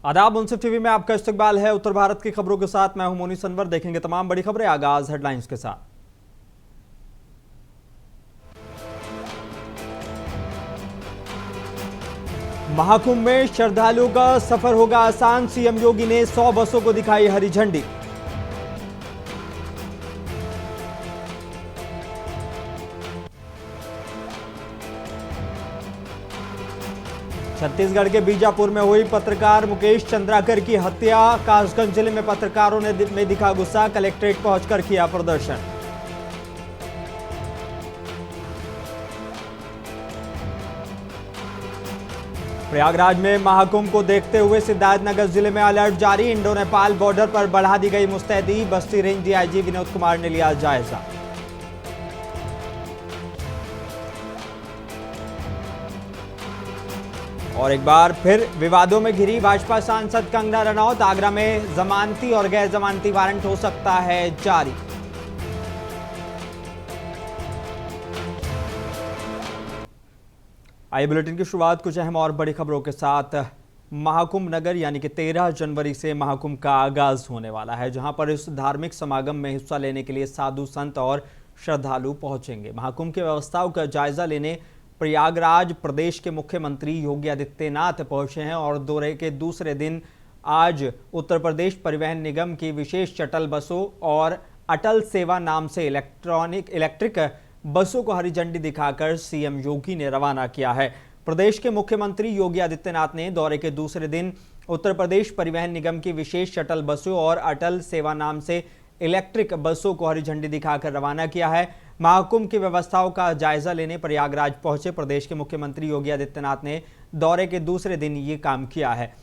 आदाब, मुंसिफ टीवी में आपका इस्तकबाल है। उत्तर भारत की खबरों के साथ मैं हूं मोनी सनवर। देखेंगे तमाम बड़ी खबरें। आगाज हेडलाइंस के साथ। महाकुंभ में श्रद्धालुओं का सफर होगा आसान। सीएम योगी ने 100 बसों को दिखाई हरी झंडी। छत्तीसगढ़ के बीजापुर में हुई पत्रकार मुकेश चंद्राकर की हत्या। कासगंज जिले में पत्रकारों ने में दिखा गुस्सा। कलेक्ट्रेट पहुंचकर किया प्रदर्शन। प्रयागराज में महाकुंभ को देखते हुए सिद्धार्थनगर जिले में अलर्ट जारी। इंडो नेपाल बॉर्डर पर बढ़ा दी गई मुस्तैदी। बस्ती रेंज डीआईजी विनोद कुमार ने लिया जायजा। और एक बार फिर विवादों में घिरी भाजपा सांसद कंगना रनौत। आगरा में जमानती और गैर जमानती वारंट हो सकता है जारी। आइए बुलेटिन की शुरुआत कुछ अहम और बड़ी खबरों के साथ। महाकुंभ नगर यानी कि 13 जनवरी से महाकुंभ का आगाज होने वाला है, जहां पर इस धार्मिक समागम में हिस्सा लेने के लिए साधु संत और श्रद्धालु पहुंचेंगे। महाकुंभ की व्यवस्थाओं का जायजा लेने प्रयागराज प्रदेश के मुख्यमंत्री योगी आदित्यनाथ पहुंचे हैं और दौरे के दूसरे दिन आज उत्तर प्रदेश परिवहन निगम की विशेष शटल बसों और अटल सेवा नाम से इलेक्ट्रिक बसों को हरी झंडी दिखाकर सीएम योगी ने रवाना किया है। प्रदेश के मुख्यमंत्री योगी आदित्यनाथ ने दौरे के दूसरे दिन उत्तर प्रदेश परिवहन निगम की विशेष शटल बसों और अटल सेवा नाम से इलेक्ट्रिक बसों को हरी झंडी दिखाकर रवाना किया है। महाकुंभ की व्यवस्थाओं का जायजा लेने प्रयागराज पहुंचे प्रदेश के मुख्यमंत्री योगी आदित्यनाथ ने दौरे के दूसरे दिन ये काम किया है।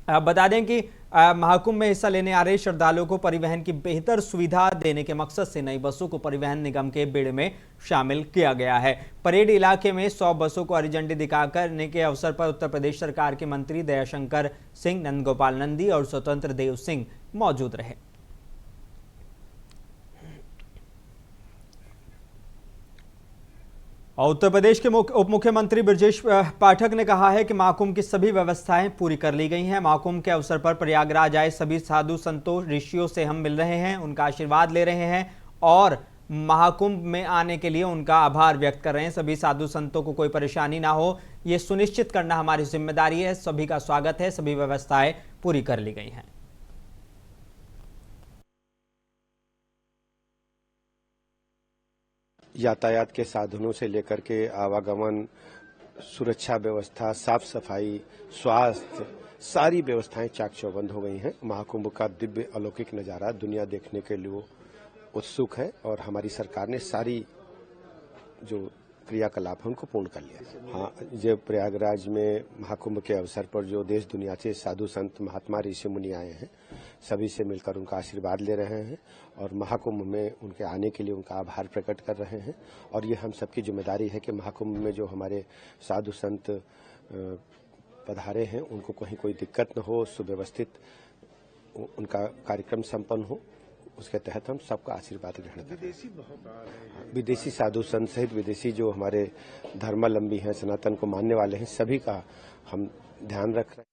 बता दें कि महाकुंभ में हिस्सा लेने आ रहे श्रद्धालुओं को परिवहन की बेहतर सुविधा देने के मकसद से नई बसों को परिवहन निगम के बेड़े में शामिल किया गया है। परेड इलाके में 100 बसों को हरी झंडी दिखाकर के अवसर पर उत्तर प्रदेश सरकार के मंत्री दयाशंकर सिंह, नंदगोपाल नंदी और स्वतंत्र देव सिंह मौजूद रहे। और उत्तर प्रदेश के उप मुख्यमंत्री ब्रजेश पाठक ने कहा है कि महाकुंभ की सभी व्यवस्थाएं पूरी कर ली गई हैं। महाकुंभ के अवसर पर प्रयागराज आए सभी साधु संतों ऋषियों से हम मिल रहे हैं, उनका आशीर्वाद ले रहे हैं और महाकुंभ में आने के लिए उनका आभार व्यक्त कर रहे हैं। सभी साधु संतों को कोई परेशानी ना हो, ये सुनिश्चित करना हमारी जिम्मेदारी है। सभी का स्वागत है, सभी व्यवस्थाएं पूरी कर ली गई हैं। यातायात के साधनों से लेकर के आवागमन, सुरक्षा व्यवस्था, साफ सफाई, स्वास्थ्य, सारी व्यवस्थाएं चाक चौबंद हो गई हैं। महाकुंभ का दिव्य अलौकिक नजारा दुनिया देखने के लिए उत्सुक है और हमारी सरकार ने सारी जो क्रियाकलाप है उनको पूर्ण कर लिया। हाँ, जो प्रयागराज में महाकुंभ के अवसर पर जो देश दुनिया से साधु संत महात्मा ऋषि मुनि आए हैं, सभी से मिलकर उनका आशीर्वाद ले रहे हैं और महाकुंभ में उनके आने के लिए उनका आभार प्रकट कर रहे हैं। और ये हम सबकी जिम्मेदारी है कि महाकुंभ में जो हमारे साधु संत पधारे हैं उनको कहीं कोई दिक्कत न हो, सुव्यवस्थित उनका कार्यक्रम संपन्न हो, उसके तहत हम सबका आशीर्वाद ग्रहण करें। विदेशी साधु संत सहित विदेशी जो हमारे धर्मावलंबी हैं, सनातन को मानने वाले हैं, सभी का हम ध्यान रख रहे हैं।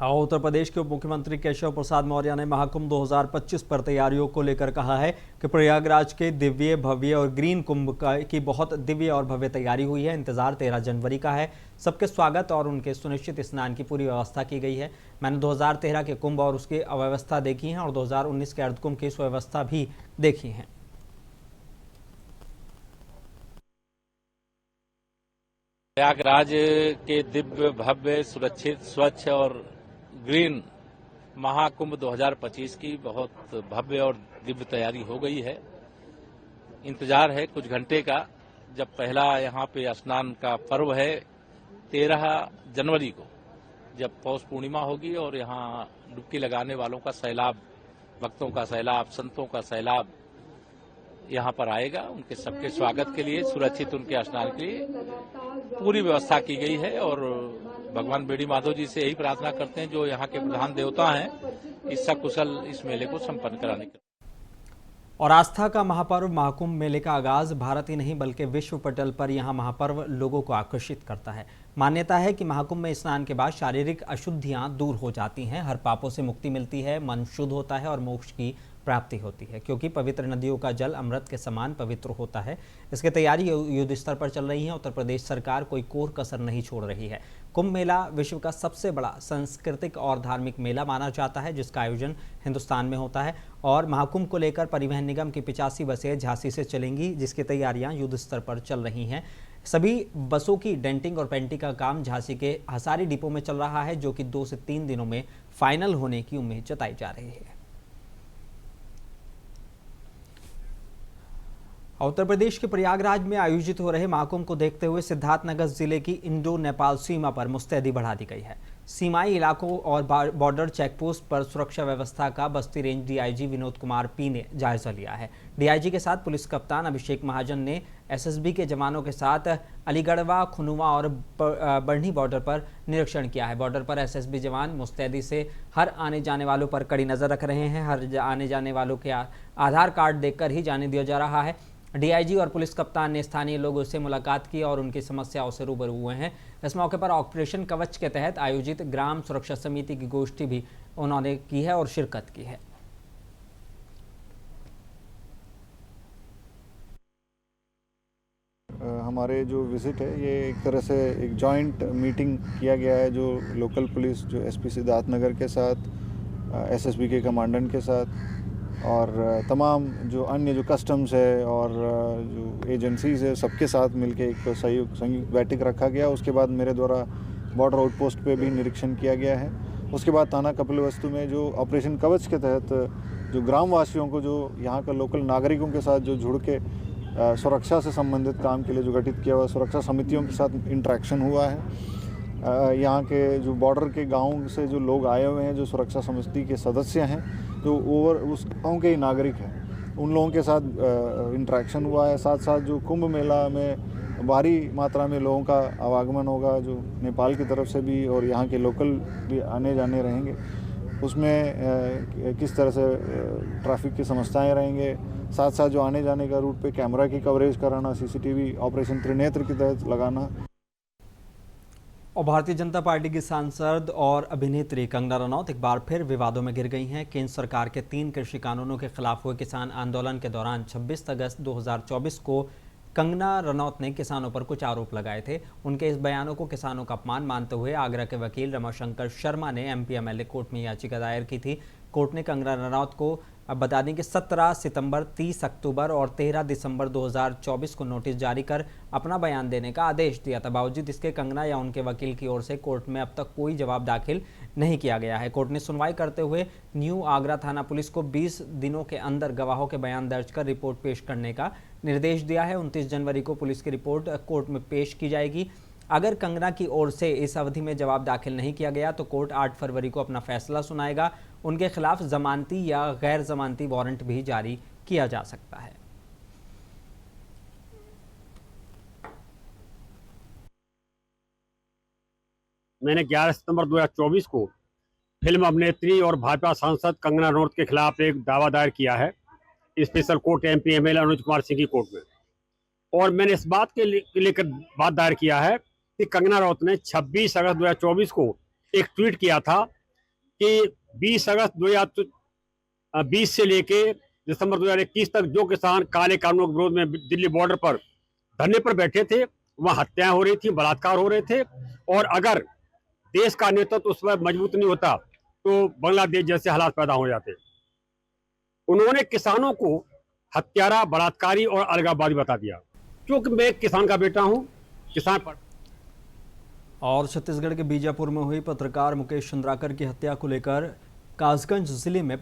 उत्तर प्रदेश के उप मुख्यमंत्री केशव प्रसाद मौर्य ने महाकुंभ 2025 पर तैयारियों को लेकर कहा है कि प्रयागराज के दिव्य भव्य और ग्रीन कुंभ की बहुत दिव्य और भव्य तैयारी हुई है। इंतजार 13 जनवरी का है। सबके स्वागत और उनके सुनिश्चित स्नान की पूरी व्यवस्था की गई है। मैंने 2013 के कुंभ और उसकी अव्यवस्था देखी है और 2019 के अर्धकुंभ की सुव्यवस्था भी देखी है। प्रयागराज के दिव्य भव्य सुरक्षित स्वच्छ और ग्रीन महाकुंभ 2025 की बहुत भव्य और दिव्य तैयारी हो गई है। इंतजार है कुछ घंटे का, जब पहला यहाँ पे स्नान का पर्व है 13 जनवरी को, जब पौष पूर्णिमा होगी और यहाँ डुबकी लगाने वालों का सैलाब, भक्तों का सैलाब, संतों का सैलाब यहाँ पर आएगा। उनके सबके स्वागत के लिए, सुरक्षित उनके स्नान के लिए पूरी व्यवस्था की गई है और भगवान बेड़ी माधव जी से यही प्रार्थना करते हैं जो यहाँ के प्रधान देवता हैं, इस सकुशल इस मेले को संपन्न कराने के। और आस्था का महापर्व महाकुंभ मेले का आगाज भारत ही नहीं बल्कि विश्व पटल पर यहां महापर्व लोगों को आकर्षित करता है। मान्यता है कि महाकुंभ में स्नान के बाद शारीरिक अशुद्धियां दूर हो जाती हैं, हर पापों से मुक्ति मिलती है, मन शुद्ध होता है और मोक्ष की प्राप्ति होती है। क्योंकि पवित्र नदियों का जल अमृत के समान पवित्र होता है, इसकी तैयारी युद्ध स्तर पर चल रही है। उत्तर प्रदेश सरकार कोई कोर कसर नहीं छोड़ रही है। कुंभ मेला विश्व का सबसे बड़ा सांस्कृतिक और धार्मिक मेला माना जाता है, जिसका आयोजन हिंदुस्तान में होता है। और महाकुंभ को लेकर परिवहन निगम की 85 बसें झांसी से चलेंगी, जिसकी तैयारियां युद्ध स्तर पर चल रही हैं। सभी बसों की डेंटिंग और पेंटिंग का काम झांसी के हसारी डिपो में चल रहा है, जो कि 2 से 3 दिनों में फाइनल होने की उम्मीद जताई जा रही है। उत्तर प्रदेश के प्रयागराज में आयोजित हो रहे महाकुंभ को देखते हुए सिद्धार्थनगर जिले की इंडो नेपाल सीमा पर मुस्तैदी बढ़ा दी गई है। सीमाई इलाकों और बॉर्डर चेकपोस्ट पर सुरक्षा व्यवस्था का बस्ती range DIG Vinod Kumar P ने जायजा लिया है। डीआईजी के साथ पुलिस कप्तान अभिषेक महाजन ने एसएसबी के जवानों के साथ अलीगढ़वा, खुनुआ और बढ़नी बॉर्डर पर निरीक्षण किया है। बॉर्डर पर एसएसबी जवान मुस्तैदी से हर आने जाने वालों पर कड़ी नजर रख रहे हैं। हर आने जाने वालों के आधार कार्ड देखकर ही जाने दिया जा रहा है। डीआईजी और पुलिस कप्तान ने स्थानीय लोगों से मुलाकात की और उनकी समस्याओं से रूबरू हुए हैं। इस मौके पर ऑपरेशन कवच के तहत आयोजित ग्राम सुरक्षा समिति की गोष्ठी भी उन्होंने की है और शिरकत की है। हमारे जो विजिट है ये एक तरह से एक जॉइंट मीटिंग किया गया है, जो लोकल पुलिस जो एसपी सिद्धार्थनगर के साथ, एसएसबी के कमांडेंट के साथ और तमाम जो अन्य जो कस्टम्स है और जो एजेंसीज है सबके साथ मिलके एक संयुक्त बैठक रखा गया। उसके बाद मेरे द्वारा बॉर्डर आउटपोस्ट पे भी निरीक्षण किया गया है। उसके बाद थाना कपिलवस्तु में जो ऑपरेशन कवच के तहत जो ग्रामवासियों को, जो यहाँ का लोकल नागरिकों के साथ जो जुड़ के सुरक्षा से संबंधित काम के लिए जो गठित किया हुआ सुरक्षा समितियों के साथ इंटरेक्शन हुआ है। यहाँ के जो बॉर्डर के गाँव से जो लोग आए हुए हैं, जो सुरक्षा समिति के सदस्य हैं, जो उस गाँव के ही नागरिक हैं, उन लोगों के साथ इंटरेक्शन हुआ है। साथ साथ जो कुंभ मेला में भारी मात्रा में लोगों का आवागमन होगा, जो नेपाल की तरफ से भी और यहाँ के लोकल भी आने जाने रहेंगे, उसमें किस तरह से ट्रैफिक की समस्याएं रहेंगे। साथ साथ जो आने जाने का रूट पे कैमरा की कवरेज कराना, सीसीटीवी ऑपरेशन त्रिनेत्र के तहत लगाना। और भारतीय जनता पार्टी की सांसद और अभिनेत्री कंगना रनौत एक बार फिर विवादों में घिर गई हैं। केंद्र सरकार के 3 कृषि कानूनों के खिलाफ हुए किसान आंदोलन के दौरान 26 अगस्त 2024 को कंगना रनौत ने किसानों पर कुछ आरोप लगाए थे। उनके इस बयानों को किसानों का अपमान मानते हुए आगरा के वकील रमाशंकर शर्मा ने एमपी-एमएलए कोर्ट में याचिका दायर की थी। कोर्ट ने कंगना रनौत को अब बता दें कि 17 सितंबर, 30 अक्टूबर और 13 दिसंबर 2024 को नोटिस जारी कर अपना बयान देने का आदेश दिया था। बावजूद इसके कंगना या उनके वकील की ओर से कोर्ट में अब तक कोई जवाब दाखिल नहीं किया गया है। कोर्ट ने सुनवाई करते हुए न्यू आगरा थाना पुलिस को 20 दिनों के अंदर गवाहों के बयान दर्ज कर रिपोर्ट पेश करने का निर्देश दिया है। 29 जनवरी को पुलिस की रिपोर्ट कोर्ट में पेश की जाएगी। अगर कंगना की ओर से इस अवधि में जवाब दाखिल नहीं किया गया तो कोर्ट 8 फरवरी को अपना फैसला सुनाएगा। उनके खिलाफ जमानती या गैर जमानती वारंट भी जारी किया जा सकता है। मैंने 11 सितंबर 2024 को फिल्म अभिनेत्री और भाजपा सांसद कंगना रनौत के खिलाफ एक दावा दायर किया है special court MP-MLA Anuj Kumar Singh की कोर्ट में। और मैंने इस बात के लेकर बात दायर किया है कि कंगना रनौत ने 26 अगस्त 2024 को एक ट्वीट किया था कि 20 अगस्त 2020 से लेके दिसंबर 2021 तक जो किसान काले कानूनों के विरोध में दिल्ली बॉर्डर पर धरने पर बैठे थे, वहां हत्याएं हो रही थी, बलात्कार हो रहे थे, और अगर देश का नेतृत्व उस पर मजबूत नहीं होता तो बांग्लादेश जैसे हालात पैदा हो जाते। उन्होंने किसानों को हत्यारा, बलात्कारी और अलगाववादी बता दिया। क्योंकि मैं किसान का बेटा हूं, किसान पर। और छत्तीसगढ़ के बीजापुर में हुई पत्रकार मुकेश चंद्राकर की हत्या को लेकर कासगंज जिले में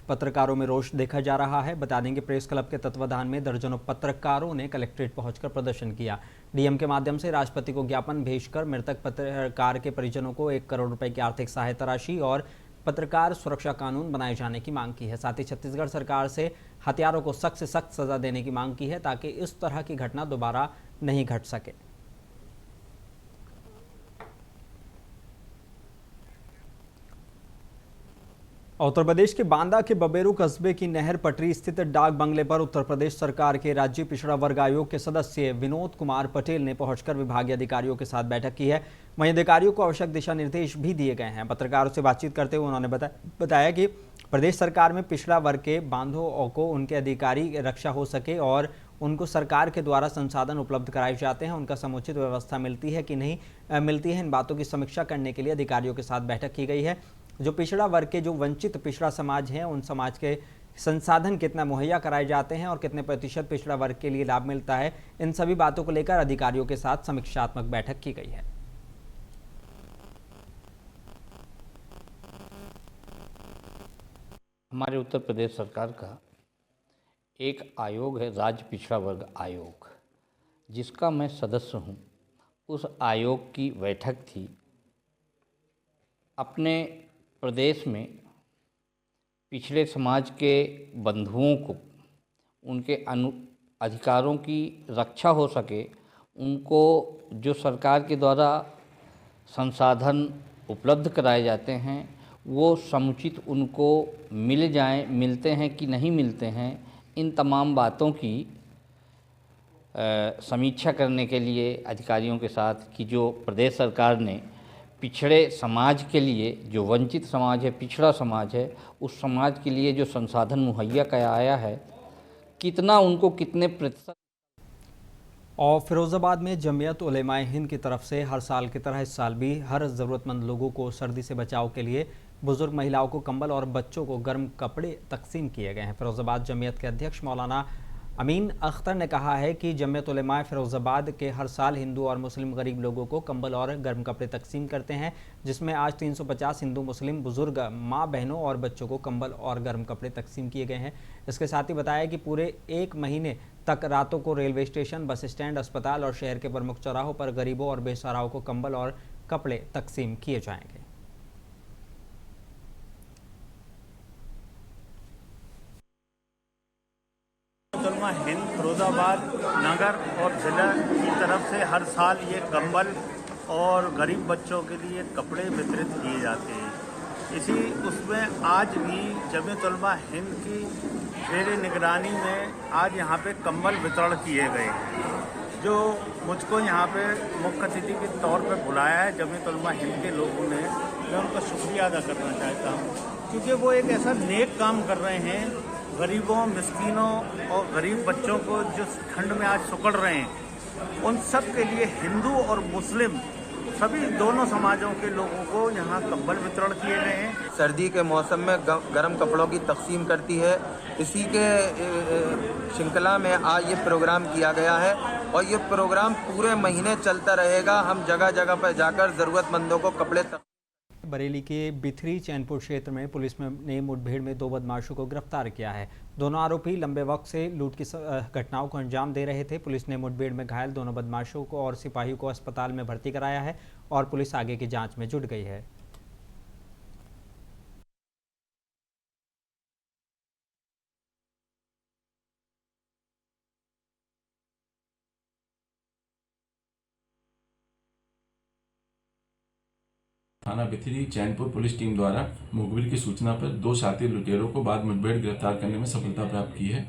पत्रकारों में रोष देखा जा रहा है। बता दें कि प्रेस क्लब के तत्वाधान में दर्जनों पत्रकारों ने कलेक्ट्रेट पहुंचकर प्रदर्शन किया। डीएम के माध्यम से राष्ट्रपति को ज्ञापन भेजकर मृतक पत्रकार के परिजनों को 1 करोड़ रुपए की आर्थिक सहायता राशि और पत्रकार सुरक्षा कानून बनाए जाने की मांग की है। साथ ही छत्तीसगढ़ सरकार से हत्यारों को सख्त से सख्त सजा देने की मांग की है ताकि इस तरह की घटना दोबारा नहीं घट सके। उत्तर प्रदेश के बांदा के बबेरू कस्बे की नहर पटरी स्थित डाक बंगले पर उत्तर प्रदेश सरकार के राज्य पिछड़ा वर्ग आयोग के सदस्य विनोद कुमार पटेल ने पहुंचकर विभागीय अधिकारियों के साथ बैठक की है। वहीं अधिकारियों को आवश्यक दिशा निर्देश भी दिए गए हैं। पत्रकारों से बातचीत करते हुए उन्होंने बताया कि प्रदेश सरकार में पिछड़ा वर्ग के बांधों को उनके अधिकारी रक्षा हो सके और उनको सरकार के द्वारा संसाधन उपलब्ध कराए जाते हैं, उनका समुचित व्यवस्था मिलती है कि नहीं मिलती है, इन बातों की समीक्षा करने के लिए अधिकारियों के साथ बैठक की गई है। जो पिछड़ा वर्ग के जो वंचित पिछड़ा समाज है, उन समाज के संसाधन कितना मुहैया कराए जाते हैं और कितने प्रतिशत पिछड़ा वर्ग के लिए लाभ मिलता है, इन सभी बातों को लेकर अधिकारियों के साथ समीक्षात्मक बैठक की गई है। हमारे उत्तर प्रदेश सरकार का एक आयोग है, राज्य पिछड़ा वर्ग आयोग, जिसका मैं सदस्य हूँ। उस आयोग की बैठक थी। अपने प्रदेश में पिछड़े समाज के बंधुओं को उनके अधिकारों की रक्षा हो सके, उनको जो सरकार के द्वारा संसाधन उपलब्ध कराए जाते हैं वो समुचित उनको मिल जाएं, मिलते हैं कि नहीं मिलते हैं, इन तमाम बातों की समीक्षा करने के लिए अधिकारियों के साथ कि जो प्रदेश सरकार ने पिछड़े समाज के लिए, जो वंचित समाज है, पिछड़ा समाज है, उस समाज के लिए जो संसाधन मुहैया कराया है, कितना उनको कितने प्रतिशत। और फिरोजाबाद में जमीयत उलेमाए हिंद की तरफ से हर साल की तरह इस साल भी हर ज़रूरतमंद लोगों को सर्दी से बचाव के लिए बुजुर्ग महिलाओं को कंबल और बच्चों को गर्म कपड़े तकसीम किए गए हैं। फिरोजाबाद जमीयत के अध्यक्ष मौलाना अमीन अख्तर ने कहा है कि जमीयत उलेमाए फिरोजाबाद के हर साल हिंदू और मुस्लिम गरीब लोगों को कंबल और गर्म कपड़े तकसीम करते हैं, जिसमें आज 350 हिंदू मुस्लिम बुजुर्ग माँ बहनों और बच्चों को कंबल और गर्म कपड़े तकसीम किए गए हैं। इसके साथ ही बताया कि पूरे 1 महीने तक रातों को रेलवे स्टेशन, बस स्टैंड, अस्पताल और शहर के प्रमुख चौराहों पर गरीबों और बेसहाराओं को कंबल और कपड़े तकसीम किए जाएंगे। हिंद फिरोजाबाद नगर और जिला की तरफ से हर साल ये कंबल और गरीब बच्चों के लिए कपड़े वितरित किए जाते हैं। इसी उसमें आज भी जमीयत उलमा हिंद की ज़ेरे निगरानी में आज यहाँ पे कंबल वितरण किए गए, जो मुझको यहाँ पे मुख्य अतिथि के तौर पे बुलाया है जमीयत उलमा हिंद के लोगों ने। मैं उनका शुक्रिया अदा करना चाहता हूँ, क्योंकि वो एक ऐसा नेक काम कर रहे हैं। गरीबों, मिस्कीनों और गरीब बच्चों को जो ठंड में आज सुकड़ रहे हैं, उन सब के लिए हिंदू और मुस्लिम सभी दोनों समाजों के लोगों को यहाँ कंबल वितरण किए गए हैं। सर्दी के मौसम में गर्म कपड़ों की तकसीम करती है। इसी के श्रृंखला में आज ये प्रोग्राम किया गया है और ये प्रोग्राम पूरे महीने चलता रहेगा। हम जगह जगह पर जाकर ज़रूरतमंदों को कपड़े बरेली के बिथरी चैनपुर क्षेत्र में पुलिस ने मुठभेड़ में 2 बदमाशों को गिरफ्तार किया है। दोनों आरोपी लंबे वक्त से लूट की घटनाओं को अंजाम दे रहे थे। पुलिस ने मुठभेड़ में घायल दोनों बदमाशों को और सिपाहियों को अस्पताल में भर्ती कराया है और पुलिस आगे की जांच में जुट गई है। थाना बिथरी चैनपुर पुलिस टीम द्वारा मुखबिर की सूचना पर 2 शातिर लुटेरों को बाद मुठभेड़ गिरफ्तार करने में सफलता प्राप्त की है।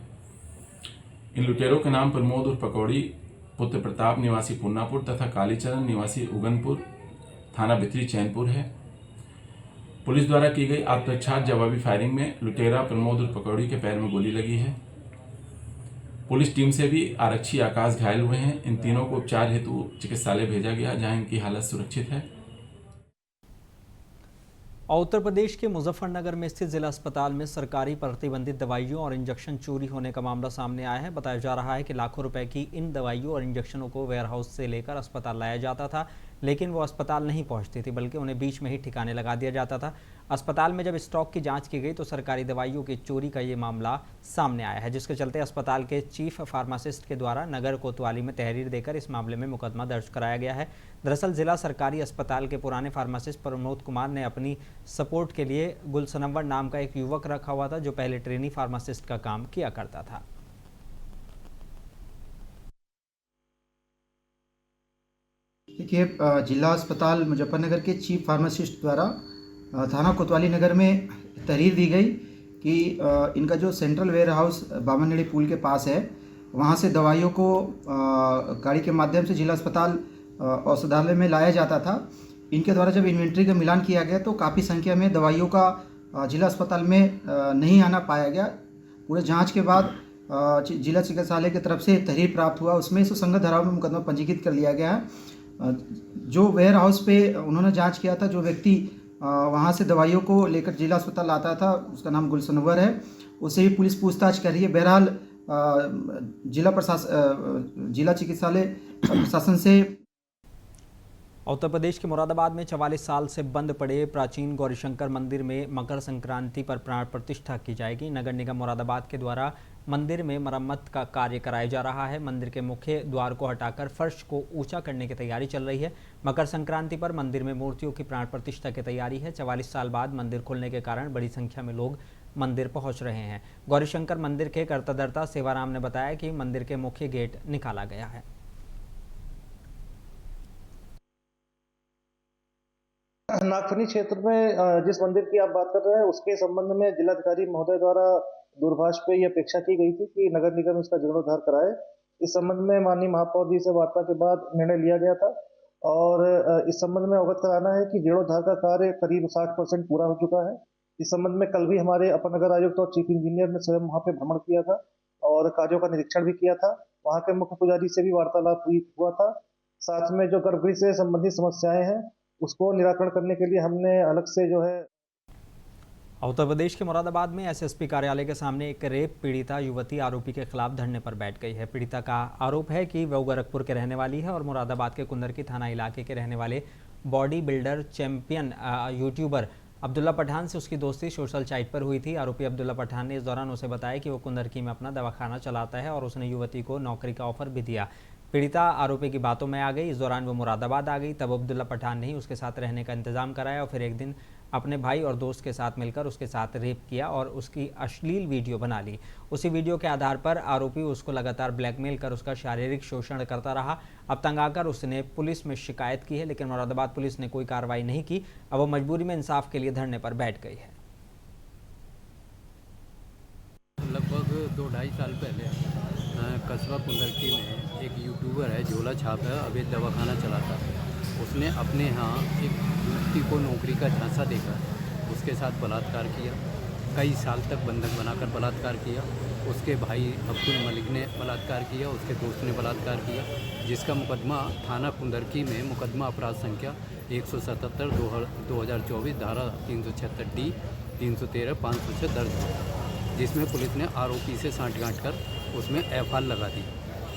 इन लुटेरों के नाम प्रमोद उर्फ पकौड़ी पुत्र प्रताप निवासी पुन्नापुर तथा कालीचरण निवासी उगनपुर थाना बिथरी चैनपुर है। पुलिस द्वारा की गई आत्मरक्षा जवाबी फायरिंग में लुटेरा प्रमोद उर्फ पकौड़ी के पैर में गोली लगी है। पुलिस टीम से भी आरक्षी आकाश घायल हुए हैं। इन तीनों को उपचार हेतु चिकित्सालय भेजा गया, जहां इनकी हालत सुरक्षित है। और उत्तर प्रदेश के मुजफ्फरनगर में स्थित जिला अस्पताल में सरकारी प्रतिबंधित दवाइयों और इंजेक्शन चोरी होने का मामला सामने आया है। बताया जा रहा है कि लाखों रुपए की इन दवाइयों और इंजेक्शनों को वेयरहाउस से लेकर अस्पताल लाया जाता था, लेकिन वो अस्पताल नहीं पहुंचती थी, बल्कि उन्हें बीच में ही ठिकाने लगा दिया जाता था। अस्पताल में जब स्टॉक की जांच की गई तो सरकारी दवाइयों की चोरी का ये मामला सामने आया है, जिसके चलते अस्पताल के चीफ फार्मासिस्ट के द्वारा नगर कोतवाली में तहरीर देकर इस मामले में मुकदमा दर्ज कराया गया है। दरअसल जिला सरकारी अस्पताल के पुराने फार्मासिस्ट प्रमोद कुमार ने अपनी सपोर्ट के लिए गुलसनवर नाम का एक युवक रखा हुआ था, जो पहले ट्रेनी फार्मासिस्ट का काम किया करता था। देखिए, जिला अस्पताल मुजफ्फरनगर के चीफ फार्मासिस्ट द्वारा थाना कोतवाली नगर में तहरीर दी गई कि इनका जो सेंट्रल वेयर हाउस बामनडी पुल के पास है, वहाँ से दवाइयों को गाड़ी के माध्यम से जिला अस्पताल औषधालय में लाया जाता था। इनके द्वारा जब इन्वेंट्री का मिलान किया गया तो काफ़ी संख्या में दवाइयों का जिला अस्पताल में नहीं आना पाया गया। पूरे जांच के बाद जिला चिकित्सालय की तरफ से तहरीर प्राप्त हुआ, उसमें सुसंगत धाराओं में मुकदमा पंजीकृत कर लिया गया है। जो वेयर हाउस पे उन्होंने जांच किया था, जो व्यक्ति वहाँ से दवाइयों को लेकर जिला अस्पताल आता था, उसका नाम गुलसनवर है, उससे भी पुलिस पूछताछ कर रही है। बहरहाल जिला चिकित्सालय प्रशासन से। उत्तर प्रदेश के मुरादाबाद में 44 साल से बंद पड़े प्राचीन गौरीशंकर मंदिर में मकर संक्रांति पर प्राण प्रतिष्ठा की जाएगी। नगर निगम मुरादाबाद के द्वारा मंदिर में मरम्मत का कार्य कराया जा रहा है। मंदिर के मुख्य द्वार को हटाकर फर्श को ऊंचा करने की तैयारी चल रही है। मकर संक्रांति पर मंदिर में मूर्तियों की प्राण प्रतिष्ठा की तैयारी है। 44 साल बाद मंदिर खुलने के कारण बड़ी संख्या में लोग मंदिर पहुंच रहे हैं। गौरीशंकर मंदिर के कर्ताधर्ता सेवाराम ने बताया कि मंदिर के मुख्य गेट निकाला गया है। नागफनी क्षेत्र में जिस मंदिर की आप बात कर रहे हैं, उसके संबंध में जिलाधिकारी महोदय द्वारा दूरभाष पे ये अपेक्षा की गई थी कि नगर निगम इसका जीर्णोद्धार कराए। इस संबंध में माननीय महापौर जी से वार्ता के बाद निर्णय लिया गया था और इस संबंध में अवगत कराना है कि जीर्णोद्धार का कार्य करीब 60% पूरा हो चुका है। इस संबंध में कल भी हमारे अपर नगर आयुक्त और चीफ इंजीनियर ने स्वयं वहाँ पे भ्रमण किया था और कार्यों का निरीक्षण भी किया था। वहाँ के मुख्य पुजारी से भी वार्तालाप हुआ था। साथ में जो गर्भगृह से संबंधित समस्याएं हैं उसको निराकरण करने के लिए हमने अलग से जो है। उत्तर प्रदेश के मुरादाबाद में एसएसपी कार्यालय के सामने एक रेप पीड़िता युवती आरोपी के खिलाफ धरने पर बैठ गई है। पीड़िता का आरोप है कि वह गोरखपुर के रहने वाली है और मुरादाबाद के कुंदरकी थाना इलाके के रहने वाले body builder champion YouTuber Abdullah Pathan से उसकी दोस्ती सोशल साइट पर हुई थी। आरोपी अब्दुल्ला पठान ने इस दौरान उसे बताया कि वो कुंदरकी में अपना दवाखाना चलाता है और उसने युवती को नौकरी का ऑफर भी दिया। पीड़िता आरोपी की बातों में आ गई। इस दौरान वो मुरादाबाद आ गई। तब अब्दुल्ला पठान ने ही उसके साथ रहने का इंतजाम कराया और फिर एक दिन अपने भाई और दोस्त के साथ मिलकर उसके साथ रेप किया और उसकी अश्लील वीडियो बना ली। उसी वीडियो के आधार पर आरोपी उसको लगातार ब्लैकमेल कर उसका शारीरिक शोषण करता रहा। अब तंग आकर उसने पुलिस में शिकायत की है, लेकिन मुरादाबाद पुलिस ने कोई कार्रवाई नहीं की। अब वो मजबूरी में इंसाफ के लिए धरने पर बैठ गई है। लगभग 2-2.5 साल पहले कस्बा कुंदरकी में एक यूट्यूबर है, झोला छाप है, अवैध दवाखाना चलाता है। उसने अपने यहाँ एक युवती को नौकरी का झांसा देकर उसके साथ बलात्कार किया। कई साल तक बंधक बनाकर बलात्कार किया। उसके भाई अब्दुल मलिक ने बलात्कार किया, उसके दोस्त ने बलात्कार किया, जिसका मुकदमा थाना कुंदरकी में मुकदमा अपराध संख्या 177/2024 धारा 376D 313 506 दर्ज हुआ, जिसमें पुलिस ने आरोपी से सांठगांठ कर उसमें एफआईआर लगा दी।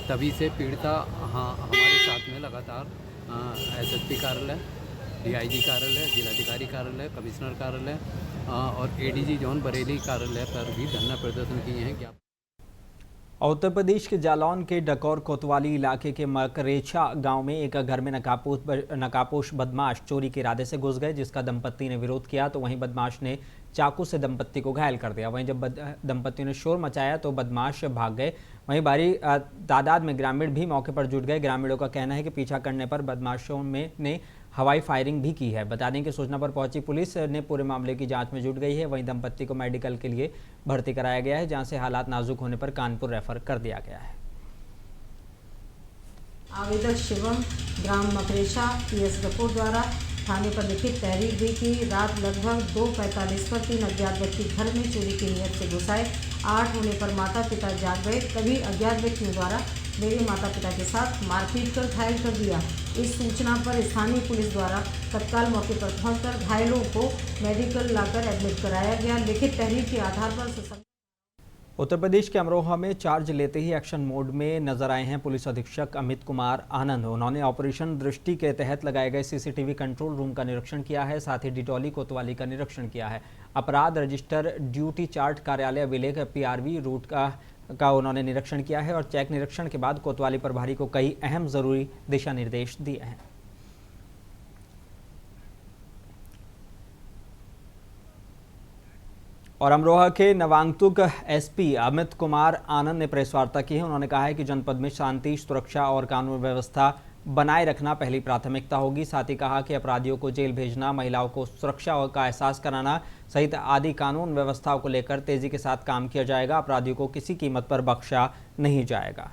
तभी से पीड़िता हमारे साथ में लगातार एसएसपी कार्यालय, डीआईजी कार्यालय, जिलाधिकारी कार्यालय, कमिश्नर कार्यालय और एडीजी जोन बरेली कार्यालय पर भी धरना प्रदर्शन किए हैं। उत्तर प्रदेश के जालौन के डकौर कोतवाली इलाके के मकरेछा गांव में एक घर में नकाबपोश बदमाश चोरी के इरादे से घुस गए, जिसका दंपत्ति ने विरोध किया तो वहीं बदमाश ने चाकू से दंपत्ति को घायल कर दिया। वहीं जब दंपत्ति ने शोर मचाया तो बदमाश भाग गए। वहीं भारी तादाद में ग्रामीण भी मौके पर जुट गए। ग्रामीणों का कहना है कि पीछा करने पर बदमाशों ने हवाई फायरिंग भी की है। बता दें कि सूचना पर पहुंची पुलिस ने पूरे मामले की जांच में जुट गई है। वहीं दंपत्ति को मेडिकल के लिए भर्ती कराया गया है, जहां से हालात नाजुक होने पर कानपुर रेफर कर दिया गया है। आवेदक शिवम ग्राम मकरेछा पीएस डकोर द्वारा थाने पर लिखित तहरीर दी कि रात लगभग 2:45 पर 3 अज्ञात व्यक्ति घर में चोरी की नीयत से घुस आए। 8 होने पर माता पिता जाग गए, तभी अज्ञात व्यक्तियों द्वारा मेरे माता पिता के साथ मारपीट कर घायल कर दिया। इस सूचना पर स्थानीय पुलिस द्वारा तत्काल मौके पर पहुंचकर घायलों को मेडिकल लाकर एडमिट कराया गया। लिखित तहरीर के आधार पर उत्तर प्रदेश के अमरोहा में चार्ज लेते ही एक्शन मोड में नजर आए हैं पुलिस अधीक्षक अमित कुमार आनंद। उन्होंने ऑपरेशन दृष्टि के तहत लगाए गए सीसीटीवी कंट्रोल रूम का निरीक्षण किया है, साथ ही डिटोली कोतवाली का निरीक्षण किया है। अपराध रजिस्टर ड्यूटी चार्ट कार्यालय अभिलेख पीआरवी रूट का उन्होंने निरीक्षण किया है और चेक निरीक्षण के बाद कोतवाली प्रभारी को कई अहम जरूरी दिशा निर्देश दिए हैं। और अमरोहा के नवांगतुक एसपी अमित कुमार आनंद ने प्रेस वार्ता की है। उन्होंने कहा है कि जनपद में शांति, सुरक्षा और कानून व्यवस्था बनाए रखना पहली प्राथमिकता होगी। साथ ही कहा कि अपराधियों को जेल भेजना, महिलाओं को सुरक्षा का एहसास कराना सहित आदि कानून व्यवस्थाओं को लेकर तेजी के साथ काम किया जाएगा। अपराधियों को किसी कीमत पर बख्शा नहीं जाएगा।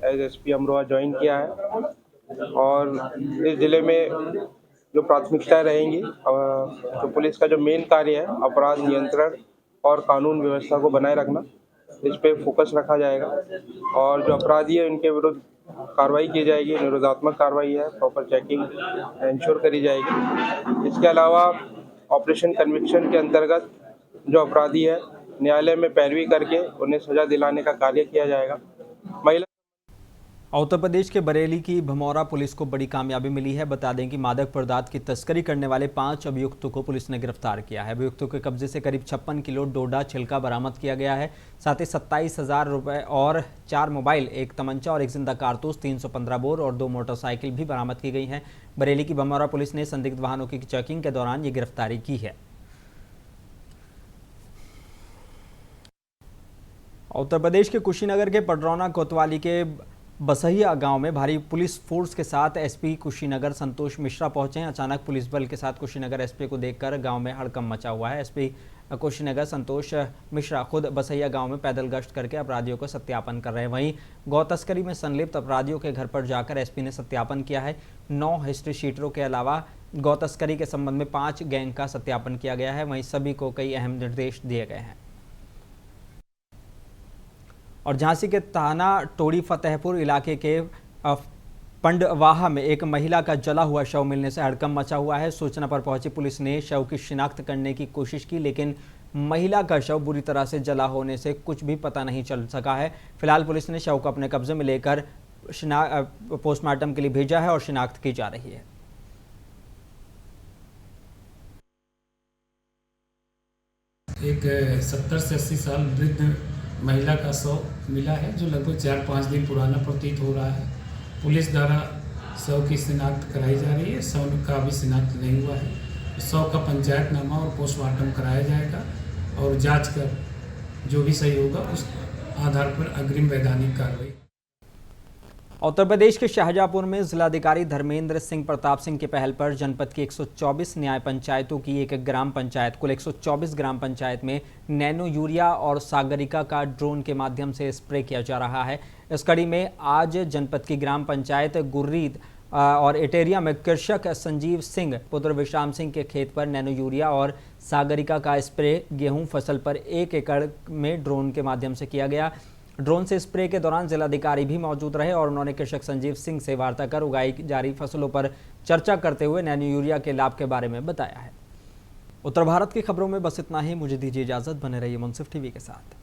एज एसपी अमरोहा ज्वाइन किया है और इस जिले में जो प्राथमिकताएं रहेंगी, तो पुलिस का जो मेन कार्य है अपराध नियंत्रण और कानून व्यवस्था को बनाए रखना, इस पे फोकस रखा जाएगा और जो अपराधी है उनके विरुद्ध कार्रवाई की जाएगी। निरोधात्मक कार्रवाई है, प्रॉपर चेकिंग इंश्योर करी जाएगी। इसके अलावा ऑपरेशन कन्विक्शन के अंतर्गत जो अपराधी है न्यायालय में पैरवी करके उन्हें सजा दिलाने का कार्य किया जाएगा। महिला उत्तर प्रदेश के बरेली की भमौरा पुलिस को बड़ी कामयाबी मिली है। बता दें कि मादक पदार्थ की तस्करी करने वाले 5 अभियुक्तों को पुलिस ने गिरफ्तार किया है। अभियुक्तों के कब्जे से करीब 56 किलो डोडा छिलका बरामद किया गया है। साथ ही 27,000 रुपये और 4 मोबाइल, 1 तमंचा और 1 जिंदा कारतूस, 315 बोर और 2 मोटरसाइकिल भी बरामद की गई हैं। बरेली की भमौरा पुलिस ने संदिग्ध वाहनों की चेकिंग के दौरान ये गिरफ्तारी की है। उत्तर प्रदेश के कुशीनगर के पडरौना कोतवाली के बसहिया गांव में भारी पुलिस फोर्स के साथ एसपी कुशीनगर संतोष मिश्रा पहुंचे हैं। अचानक पुलिस बल के साथ कुशीनगर एसपी को देखकर गांव में हड़कंप मचा हुआ है। एसपी कुशीनगर संतोष मिश्रा खुद बसहिया गांव में पैदल गश्त करके अपराधियों को सत्यापन कर रहे हैं। वहीं गौ तस्करी में संलिप्त अपराधियों के घर पर जाकर एसपी ने सत्यापन किया है। 9 हिस्ट्री शीटरों के अलावा गौ तस्करी के संबंध में 5 गैंग का सत्यापन किया गया है। वहीं सभी को कई अहम निर्देश दिए गए हैं। और झांसी के थाना टोड़ी फतेहपुर इलाके के पंडवाहा में एक महिला का जला हुआ शव मिलने से हड़कंप मचा हुआ है। सूचना पर पहुंची पुलिस ने शव की शिनाख्त करने की कोशिश की, लेकिन महिला का शव बुरी तरह से जला होने से कुछ भी पता नहीं चल सका है। फिलहाल पुलिस ने शव को अपने कब्जे में लेकर पोस्टमार्टम के लिए भेजा है और शिनाख्त की जा रही है। एक 70 से 80 साल वृद्ध महिला का शव मिला है, जो लगभग 4-5 दिन पुराना प्रतीत हो रहा है। पुलिस द्वारा शव की शिनाख्त कराई जा रही है। शव का अभी शिनाख्त नहीं हुआ है। शव का पंचायतनामा और पोस्टमार्टम कराया जाएगा और जांच कर जो भी सही होगा उस आधार पर अग्रिम वैधानिक कार्रवाई। उत्तर प्रदेश के शाहजहाँपुर में जिलाधिकारी धर्मेंद्र सिंह प्रताप सिंह की पहल पर जनपद की 124 न्याय पंचायतों की एक ग्राम पंचायत, कुल 124 ग्राम पंचायत में नैनो यूरिया और सागरिका का ड्रोन के माध्यम से स्प्रे किया जा रहा है। इस कड़ी में आज जनपद की ग्राम पंचायत गुर्रीद और एटेरिया में कृषक संजीव सिंह पुत्र विश्राम सिंह के खेत पर नैनो यूरिया और सागरिका का स्प्रे गेहूं फसल पर 1 एकड़ में ड्रोन के माध्यम से किया गया। ड्रोन से स्प्रे के दौरान जिलाधिकारी भी मौजूद रहे और उन्होंने कृषक संजीव सिंह से वार्ता कर उगाई जा रही फसलों पर चर्चा करते हुए नैनो यूरिया के लाभ के बारे में बताया है। उत्तर भारत की खबरों में बस इतना ही। मुझे दीजिए इजाजत। बने रहिए मुंसिफ टीवी के साथ।